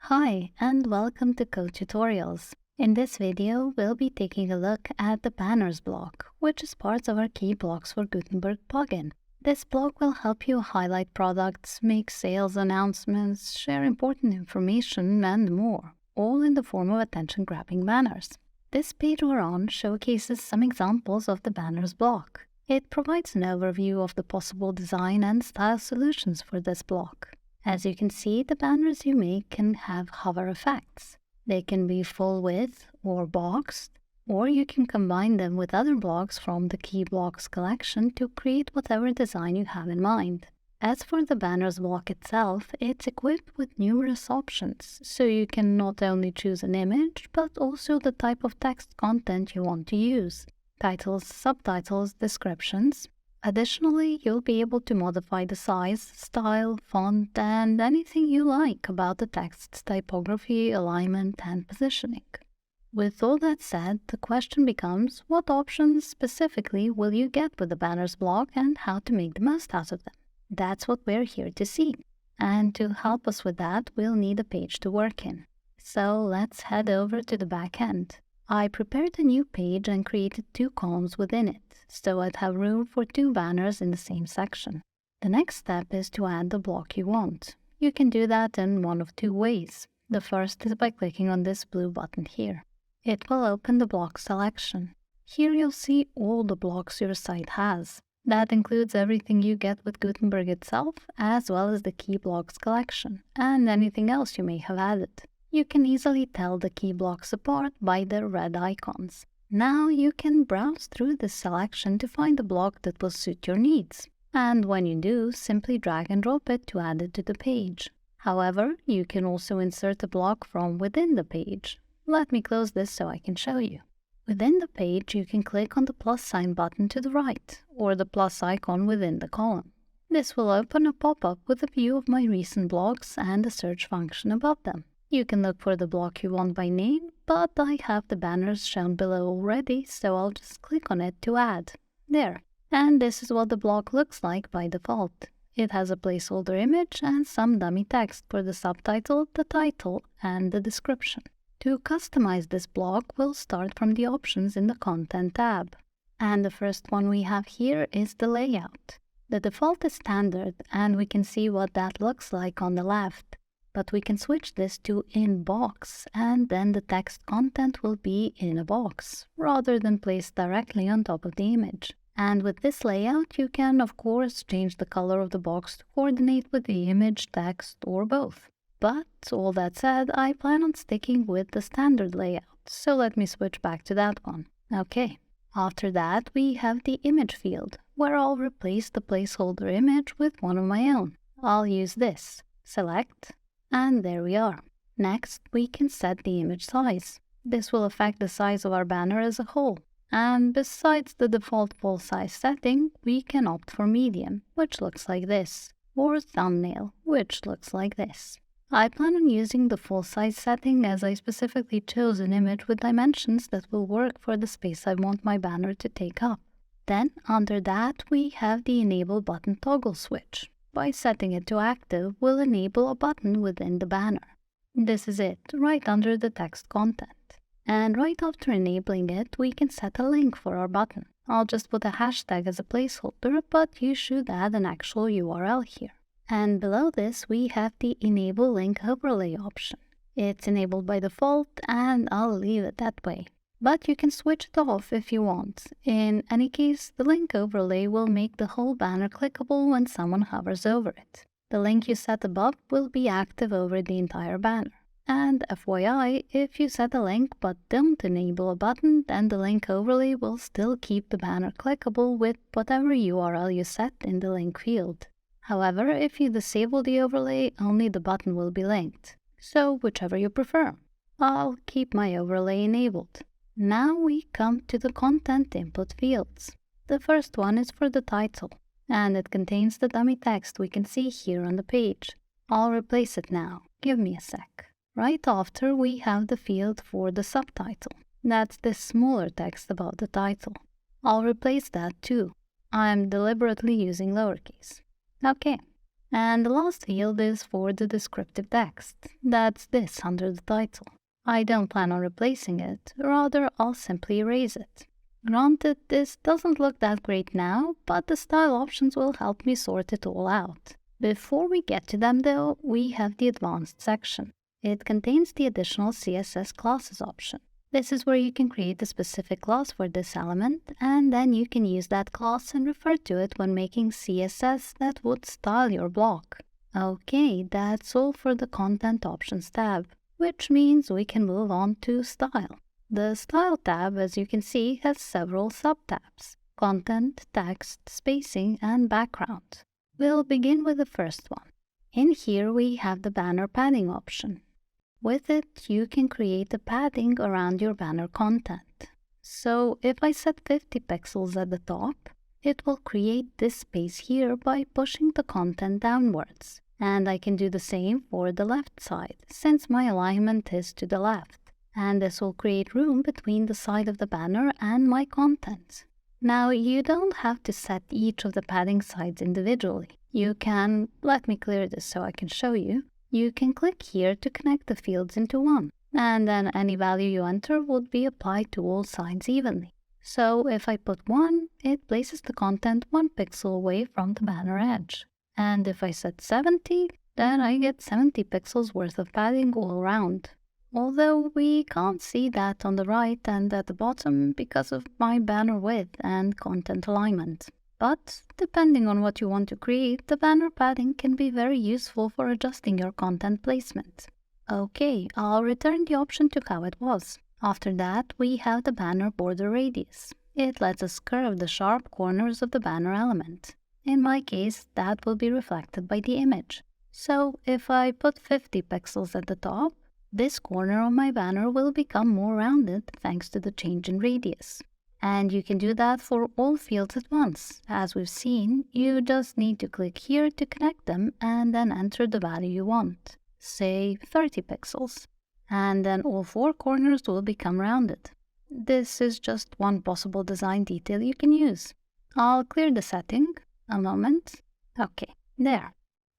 Hi, and welcome to Code Tutorials. In this video, we'll be taking a look at the banners block, which is part of our key blocks for Gutenberg plugin. This block will help you highlight products, make sales announcements, share important information, and more, all in the form of attention-grabbing banners. This page we're on showcases some examples of the banners block. It provides an overview of the possible design and style solutions for this block. As you can see, the banners you make can have hover effects. They can be full width or boxed, or you can combine them with other blocks from the key blocks collection to create whatever design you have in mind. As for the banners block itself, it's equipped with numerous options, so you can not only choose an image, but also the type of text content you want to use: titles, subtitles, descriptions. Additionally, you'll be able to modify the size, style, font, and anything you like about the text's typography, alignment, and positioning. With all that said, the question becomes, what options specifically will you get with the banners block and how to make the most out of them? That's what we're here to see. And to help us with that, we'll need a page to work in. So let's head over to the back end. I prepared a new page and created 2 columns within it, so I'd have room for 2 banners in the same section. The next step is to add the block you want. You can do that in one of 2 ways. The first is by clicking on this blue button here. It will open the block selection. Here you'll see all the blocks your site has. That includes everything you get with Gutenberg itself, as well as the key blocks collection, and anything else you may have added. You can easily tell the key blocks apart by their red icons. Now you can browse through this selection to find the block that will suit your needs. And when you do, simply drag and drop it to add it to the page. However, you can also insert a block from within the page. Let me close this so I can show you. Within the page, you can click on the plus sign button to the right, or the plus icon within the column. This will open a pop-up with a view of my recent blogs and a search function above them. You can look for the block you want by name, but I have the banners shown below already, so I'll just click on it to add. There. And this is what the block looks like by default. It has a placeholder image and some dummy text for the subtitle, the title, and the description. To customize this block, we'll start from the options in the Content tab. And the first one we have here is the layout. The default is standard, and we can see what that looks like on the left. But we can switch this to in box, and then the text content will be in a box, rather than placed directly on top of the image. And with this layout, you can, of course, change the color of the box to coordinate with the image, text, or both. But, all that said, I plan on sticking with the standard layout, so let me switch back to that one. Okay. After that, we have the image field, where I'll replace the placeholder image with one of my own. I'll use this. Select. And there we are. Next, we can set the image size. This will affect the size of our banner as a whole. And besides the default full size setting, we can opt for medium, which looks like this, or thumbnail, which looks like this. I plan on using the full size setting as I specifically chose an image with dimensions that will work for the space I want my banner to take up. Then, under that, we have the Enable Button toggle switch. By setting it to active, we'll enable a button within the banner. This is it, right under the text content. And right after enabling it, we can set a link for our button. I'll just put a hashtag as a placeholder, but you should add an actual URL here. And below this, we have the Enable Link Overlay option. It's enabled by default, and I'll leave it that way. But you can switch it off if you want. In any case, the link overlay will make the whole banner clickable when someone hovers over it. The link you set above will be active over the entire banner. And FYI, if you set a link but don't enable a button, then the link overlay will still keep the banner clickable with whatever URL you set in the link field. However, if you disable the overlay, only the button will be linked. So whichever you prefer. I'll keep my overlay enabled. Now we come to the content input fields. The first one is for the title, and it contains the dummy text we can see here on the page. I'll replace it now. Give me a sec. Right after, we have the field for the subtitle. That's this smaller text above the title. I'll replace that too. I'm deliberately using lowercase. Okay. And the last field is for the descriptive text. That's this under the title. I don't plan on replacing it, rather I'll simply erase it. Granted, this doesn't look that great now, but the style options will help me sort it all out. Before we get to them though, we have the advanced section. It contains the additional CSS classes option. This is where you can create a specific class for this element, and then you can use that class and refer to it when making CSS that would style your block. Okay, that's all for the Content Options tab, which means we can move on to Style. The Style tab, as you can see, has several sub-tabs: Content, Text, Spacing, and Background. We'll begin with the first one. In here we have the banner padding option. With it, you can create a padding around your banner content. So if I set 50 pixels at the top, it will create this space here by pushing the content downwards. And I can do the same for the left side, since my alignment is to the left. And this will create room between the side of the banner and my content. Now, you don't have to set each of the padding sides individually. You can, let me clear this so I can show you. You can click here to connect the fields into one, and then any value you enter would be applied to all sides evenly. So if I put 1, it places the content 1 pixel away from the banner edge. And if I set 70, then I get 70 pixels worth of padding all around. Although we can't see that on the right and at the bottom because of my banner width and content alignment. But depending on what you want to create, the banner padding can be very useful for adjusting your content placement. Okay, I'll return the option to how it was. After that, we have the banner border radius. It lets us curve the sharp corners of the banner element. In my case, that will be reflected by the image. So if I put 50 pixels at the top, this corner of my banner will become more rounded thanks to the change in radius. And you can do that for all fields at once. As we've seen, you just need to click here to connect them and then enter the value you want, say 30 pixels. And then all 4 corners will become rounded. This is just one possible design detail you can use. I'll clear the setting. A moment. Okay, there.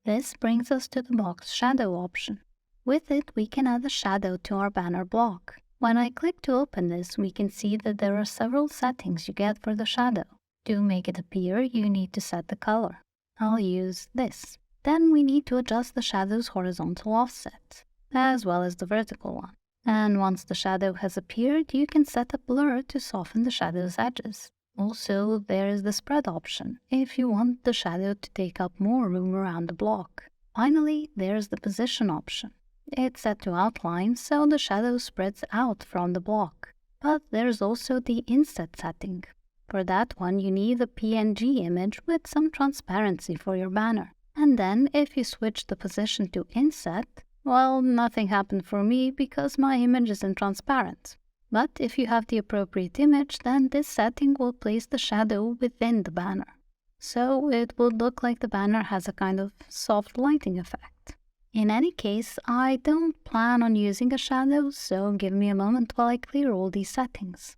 This brings us to the box shadow option. With it, we can add a shadow to our banner block. When I click to open this, we can see that there are several settings you get for the shadow. To make it appear, you need to set the color. I'll use this. Then we need to adjust the shadow's horizontal offset, as well as the vertical one. And once the shadow has appeared, you can set a blur to soften the shadow's edges. Also, there is the spread option, if you want the shadow to take up more room around the block. Finally, there's the position option. It's set to outline, so the shadow spreads out from the block. But there's also the inset setting. For that one, you need a PNG image with some transparency for your banner. And then, if you switch the position to inset, well, nothing happened for me because my image isn't transparent. But if you have the appropriate image, then this setting will place the shadow within the banner. So it will look like the banner has a kind of soft lighting effect. In any case, I don't plan on using a shadow, so give me a moment while I clear all these settings.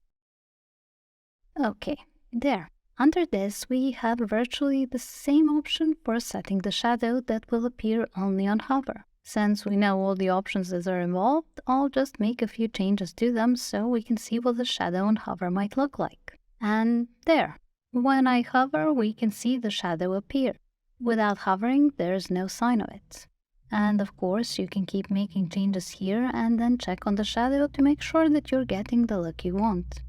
Okay, there. Under this, we have virtually the same option for setting the shadow that will appear only on hover. Since we know all the options that are involved, I'll just make a few changes to them so we can see what the shadow on hover might look like. And there. When I hover, we can see the shadow appear. Without hovering, there's no sign of it. And of course, you can keep making changes here and then check on the shadow to make sure that you're getting the look you want.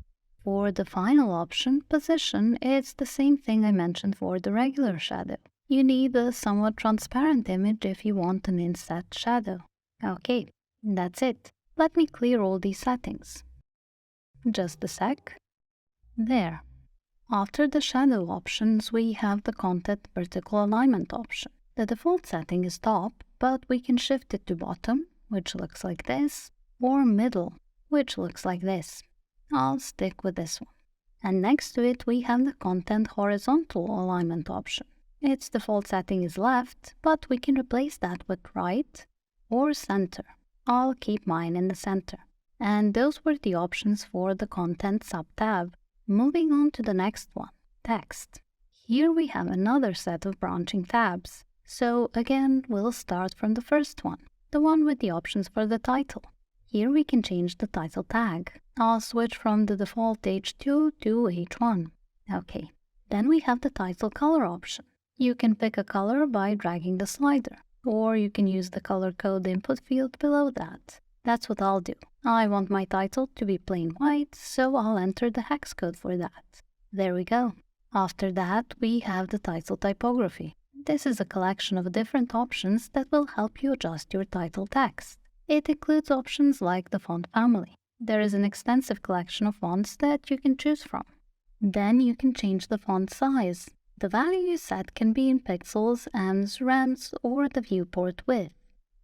For the final option, position, it's the same thing I mentioned for the regular shadow. You need a somewhat transparent image if you want an inset shadow. Okay, that's it. Let me clear all these settings. Just a sec. There. After the shadow options, we have the content vertical alignment option. The default setting is top, but we can shift it to bottom, which looks like this, or middle, which looks like this. I'll stick with this one. And next to it, we have the content horizontal alignment option. Its default setting is left, but we can replace that with right or center. I'll keep mine in the center. And those were the options for the content sub-tab. Moving on to the next one, text. Here we have another set of branching tabs. So again, we'll start from the first one, the one with the options for the title. Here we can change the title tag. I'll switch from the default H2 to H1. Okay, then we have the title color option. You can pick a color by dragging the slider, or you can use the color code input field below that. That's what I'll do. I want my title to be plain white, so I'll enter the hex code for that. There we go. After that, we have the title typography. This is a collection of different options that will help you adjust your title text. It includes options like the font family. There is an extensive collection of fonts that you can choose from. Then you can change the font size. The value you set can be in pixels, ems, rems, or the viewport width.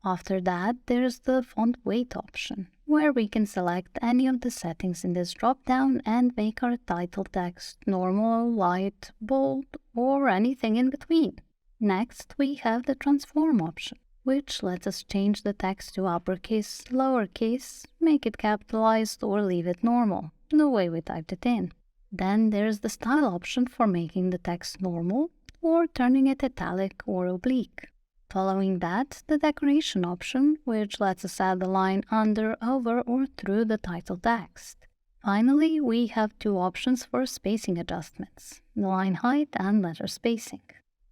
After that, there's the font weight option, where we can select any of the settings in this drop-down and make our title text normal, light, bold, or anything in between. Next, we have the transform option, which lets us change the text to uppercase, lowercase, make it capitalized, or leave it normal, the way we typed it in. Then there's the style option for making the text normal, or turning it italic or oblique. Following that, the decoration option, which lets us add a line under, over, or through the title text. Finally, we have two options for spacing adjustments, the line height and letter spacing.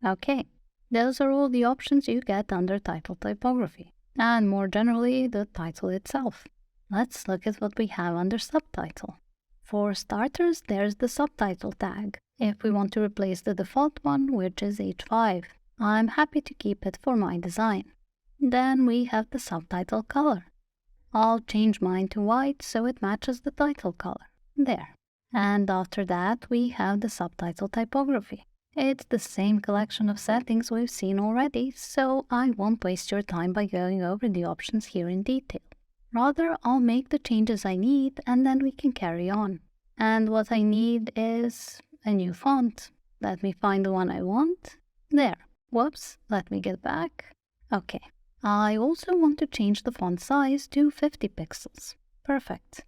Okay, those are all the options you get under title typography, and more generally, the title itself. Let's look at what we have under subtitle. For starters, there's the subtitle tag, if we want to replace the default one, which is H5. I'm happy to keep it for my design. Then we have the subtitle color. I'll change mine to white so it matches the title color. There. And after that, we have the subtitle typography. It's the same collection of settings we've seen already, so I won't waste your time by going over the options here in detail. Rather, I'll make the changes I need and then we can carry on. And what I need is a new font. Let me find the one I want. There. Whoops, let me get back. Okay. I also want to change the font size to 50 pixels. Perfect.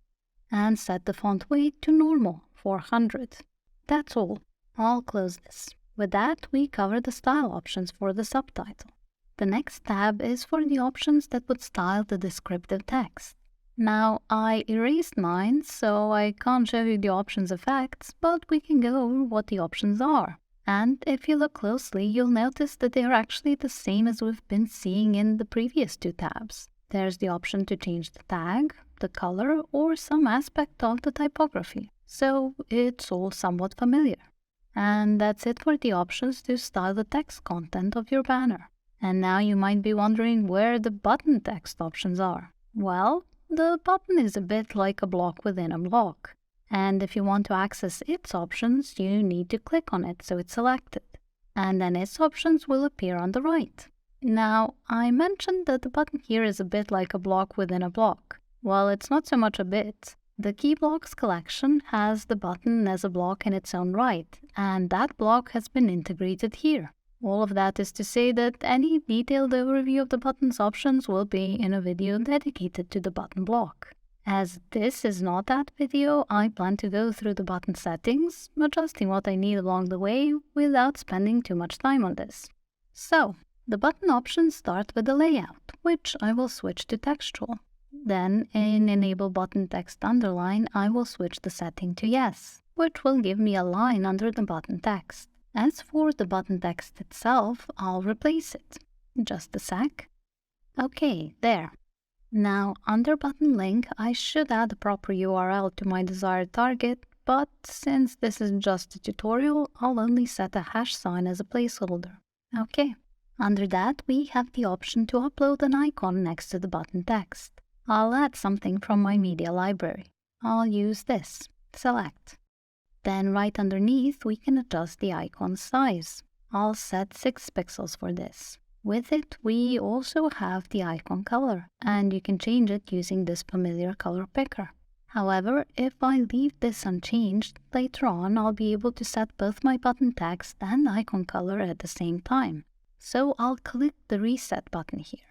And set the font weight to normal, 400. That's all. I'll close this. With that, we cover the style options for the subtitle. The next tab is for the options that would style the descriptive text. Now, I erased mine, so I can't show you the options effects, but we can go over what the options are. And if you look closely, you'll notice that they are actually the same as we've been seeing in the previous two tabs. There's the option to change the tag, the color, or some aspect of the typography. So it's all somewhat familiar. And that's it for the options to style the text content of your banner. And now you might be wondering where the button text options are. Well, the button is a bit like a block within a block. And if you want to access its options, you need to click on it so it's selected. And then its options will appear on the right. Now, I mentioned that the button here is a bit like a block within a block. Well, it's not so much a bit. The key blocks collection has the button as a block in its own right, and that block has been integrated here. All of that is to say that any detailed overview of the button's options will be in a video dedicated to the button block. As this is not that video, I plan to go through the button settings, adjusting what I need along the way without spending too much time on this. So, the button options start with the layout, which I will switch to textual. Then, in Enable Button Text Underline, I will switch the setting to Yes, which will give me a line under the button text. As for the button text itself, I'll replace it. Just a sec. Okay, there. Now, under button link, I should add a proper URL to my desired target, but since this is just a tutorial, I'll only set a hash sign as a placeholder. Okay. Under that, we have the option to upload an icon next to the button text. I'll add something from my media library. I'll use this. Select. Then right underneath, we can adjust the icon size. I'll set 6 pixels for this. With it, we also have the icon color, and you can change it using this familiar color picker. However, if I leave this unchanged, later on I'll be able to set both my button text and icon color at the same time. So I'll click the Reset button here.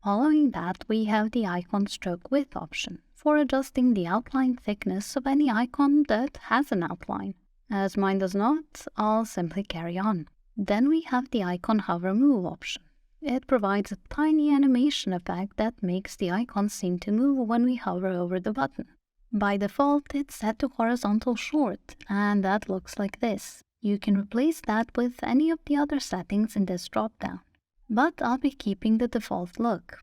Following that, we have the icon stroke width option for adjusting the outline thickness of any icon that has an outline. As mine does not, I'll simply carry on. Then we have the icon hover move option. It provides a tiny animation effect that makes the icon seem to move when we hover over the button. By default, it's set to horizontal short, and that looks like this. You can replace that with any of the other settings in this dropdown, but I'll be keeping the default look.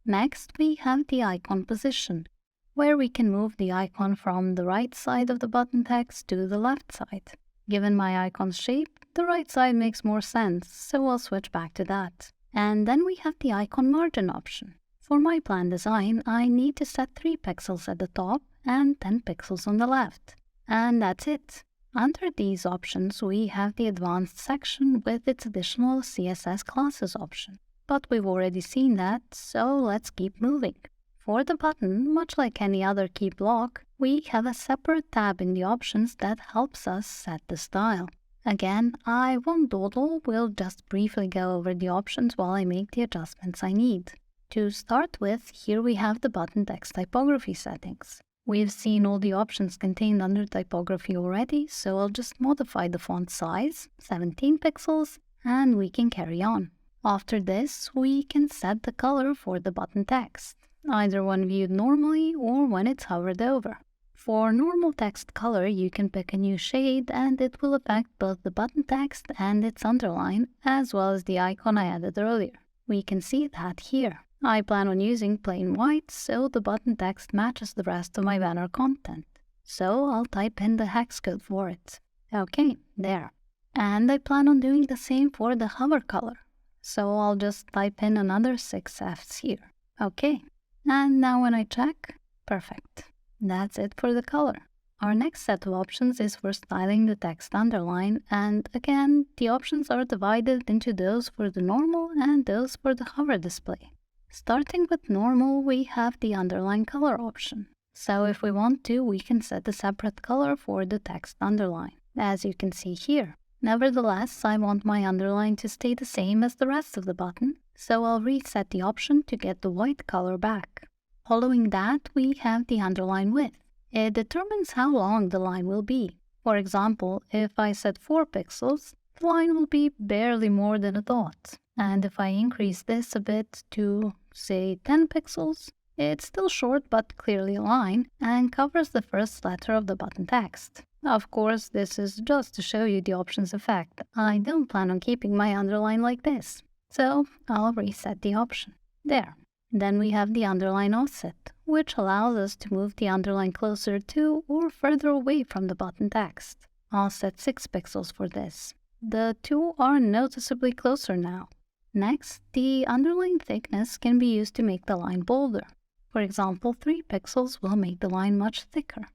Next, we have the icon position, where we can move the icon from the right side of the button text to the left side. Given my icon's shape, the right side makes more sense, so I'll switch back to that. And then we have the icon margin option. For my plan design, I need to set 3 pixels at the top and 10 pixels on the left. And that's it. Under these options, we have the advanced section with its additional CSS classes option. But we've already seen that, so let's keep moving. For the button, much like any other key block, we have a separate tab in the options that helps us set the style. Again, I won't dawdle, we'll just briefly go over the options while I make the adjustments I need. To start with, here we have the button text typography settings. We've seen all the options contained under typography already, so I'll just modify the font size, 17 pixels, and we can carry on. After this, we can set the color for the button text, either when viewed normally or when it's hovered over. For normal text color, you can pick a new shade and it will affect both the button text and its underline, as well as the icon I added earlier. We can see that here. I plan on using plain white, so the button text matches the rest of my banner content. So I'll type in the hex code for it. Okay, there. And I plan on doing the same for the hover color. So I'll just type in another 6 Fs here. Okay. And now when I check, perfect. That's it for the color. Our next set of options is for styling the text underline, and again, the options are divided into those for the normal and those for the hover display. Starting with normal, we have the underline color option. So if we want to, we can set a separate color for the text underline, as you can see here. Nevertheless, I want my underline to stay the same as the rest of the button, so I'll reset the option to get the white color back. Following that, we have the underline width. It determines how long the line will be. For example, if I set 4 pixels, the line will be barely more than a dot. And if I increase this a bit to, say, 10 pixels, it's still short but clearly a line and covers the first letter of the button text. Of course, this is just to show you the options effect. I don't plan on keeping my underline like this, so I'll reset the option. There. Then we have the underline offset, which allows us to move the underline closer to or further away from the button text. I'll set 6 pixels for this. The two are noticeably closer now. Next, the underline thickness can be used to make the line bolder. For example, 3 pixels will make the line much thicker.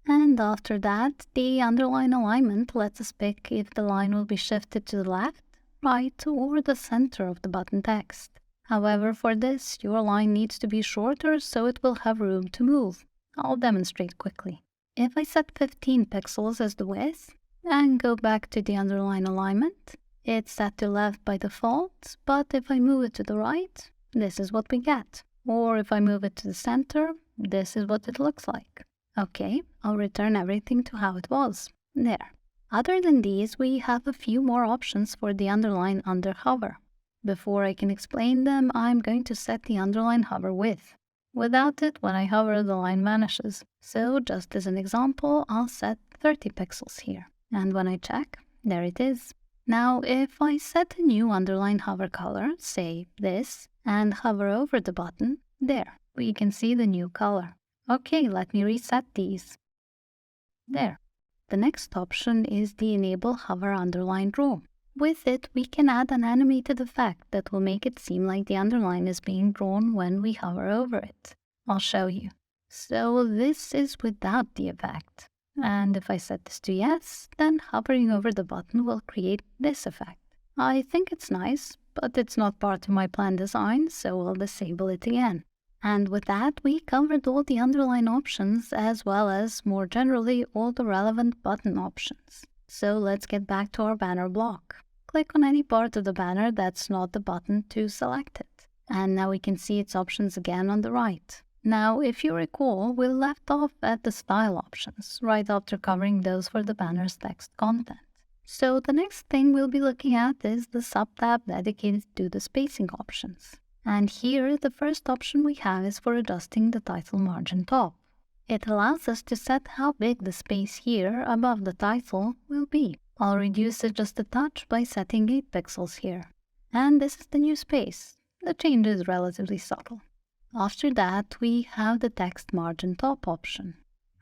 And after that, the underline alignment lets us pick if the line will be shifted to the left, right, or the center of the button text. However, for this, your line needs to be shorter so it will have room to move. I'll demonstrate quickly. If I set 15 pixels as the width and go back to the underline alignment, it's set to left by default, but if I move it to the right, this is what we get. Or if I move it to the center, this is what it looks like. Okay, I'll return everything to how it was. There. Other than these, we have a few more options for the underline under hover. Before I can explain them, I'm going to set the underline hover width. Without it, when I hover, the line vanishes. So, just as an example, I'll set 30 pixels here. And when I check, there it is. Now, if I set a new underline hover color, say this, and hover over the button, there, we can see the new color. Okay, let me reset these. There. The next option is the Enable Hover Underline Draw. With it, we can add an animated effect that will make it seem like the underline is being drawn when we hover over it. I'll show you. So this is without the effect. And if I set this to yes, then hovering over the button will create this effect. I think it's nice, but it's not part of my plan design, so I'll disable it again. And with that, we covered all the underline options as well as, more generally, all the relevant button options. So let's get back to our banner block. Click on any part of the banner that's not the button to select it. And now we can see its options again on the right. Now, if you recall, we left off at the style options, right after covering those for the banner's text content. So the next thing we'll be looking at is the sub-tab dedicated to the spacing options. And here, the first option we have is for adjusting the title margin top. It allows us to set how big the space here above the title will be. I'll reduce it just a touch by setting 8 pixels here. And this is the new space. The change is relatively subtle. After that, we have the text margin top option.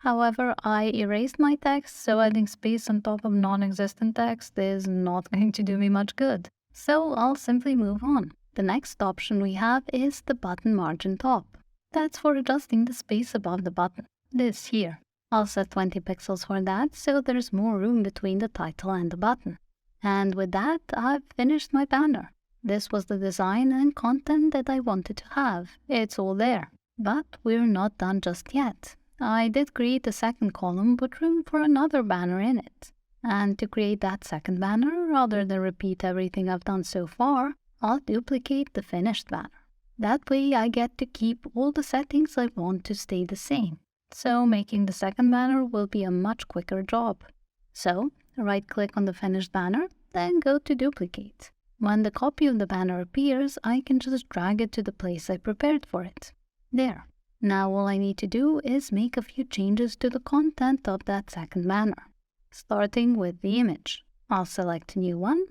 However, I erased my text, so adding space on top of non-existent text is not going to do me much good. So I'll simply move on. The next option we have is the button margin top. That's for adjusting the space above the button. This here. I'll set 20 pixels for that, so there's more room between the title and the button. And with that, I've finished my banner. This was the design and content that I wanted to have. It's all there. But we're not done just yet. I did create a second column with room for another banner in it. And to create that second banner, rather than repeat everything I've done so far, I'll duplicate the finished banner. That way I get to keep all the settings I want to stay the same. So making the second banner will be a much quicker job. So right-click on the finished banner, then go to duplicate. When the copy of the banner appears, I can just drag it to the place I prepared for it. There. Now all I need to do is make a few changes to the content of that second banner. Starting with the image. I'll select a new one.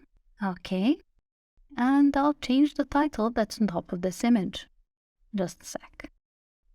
OK. And I'll change the title that's on top of this image. Just a sec.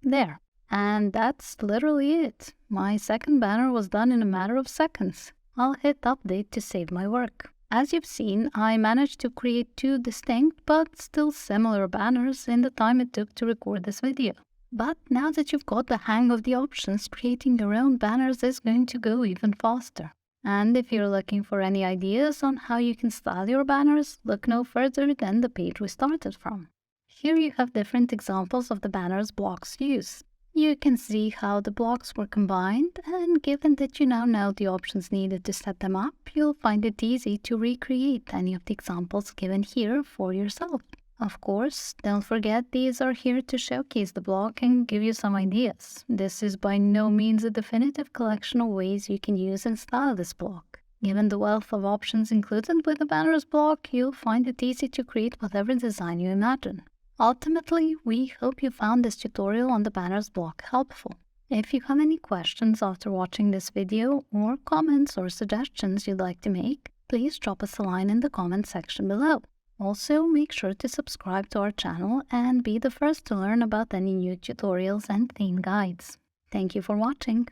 There. And that's literally it. My second banner was done in a matter of seconds. I'll hit update to save my work. As you've seen, I managed to create 2 distinct but still similar banners in the time it took to record this video. But now that you've got the hang of the options, creating your own banners is going to go even faster. And if you're looking for any ideas on how you can style your banners, look no further than the page we started from. Here you have different examples of the banners blocks use. You can see how the blocks were combined, and given that you now know the options needed to set them up, you'll find it easy to recreate any of the examples given here for yourself. Of course, don't forget these are here to showcase the block and give you some ideas. This is by no means a definitive collection of ways you can use and style this block. Given the wealth of options included with the banners block, you'll find it easy to create whatever design you imagine. Ultimately, we hope you found this tutorial on the banners block helpful. If you have any questions after watching this video, or comments or suggestions you'd like to make, please drop us a line in the comment section below. Also, make sure to subscribe to our channel and be the first to learn about any new tutorials and theme guides. Thank you for watching.